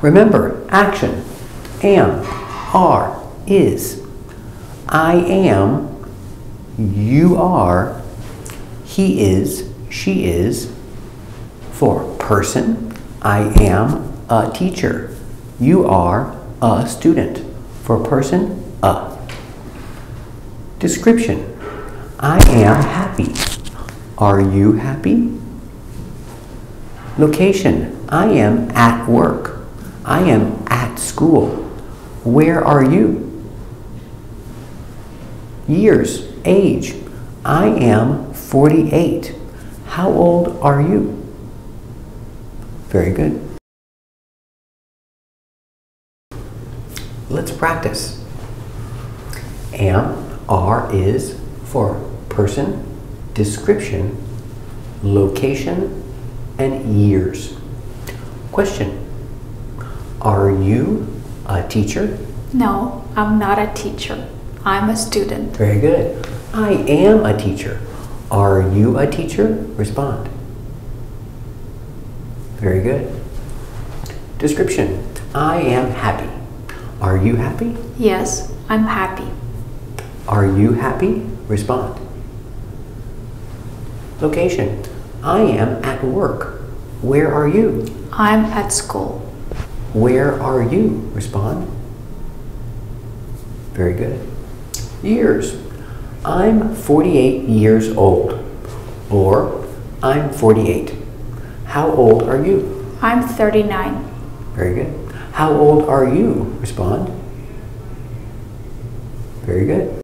Remember, action. Am, are, is. I am, you are, he is, she is. For person, I am a teacher. You are a student. For person, a. Description. I am happy. Are you happy? Location. I am at work. I am at school. Where are you? Years. Age. I am 48. How old are you? Very good. Let's practice. Am, are, is for person, description, location, and years. Question. Are you a teacher? No, I'm not a teacher. I'm a student. Very good. I am a teacher. Are you a teacher? Respond. Very good. Description. I am happy. Are you happy? Yes, I'm happy. Are you happy? Respond. Location. I am at work. Where are you? I'm at school. Where are you? Respond. Very good. Years. I'm 48 years old. Or, I'm 48. How old are you? I'm 39. Very good. How old are you? Respond. Very good.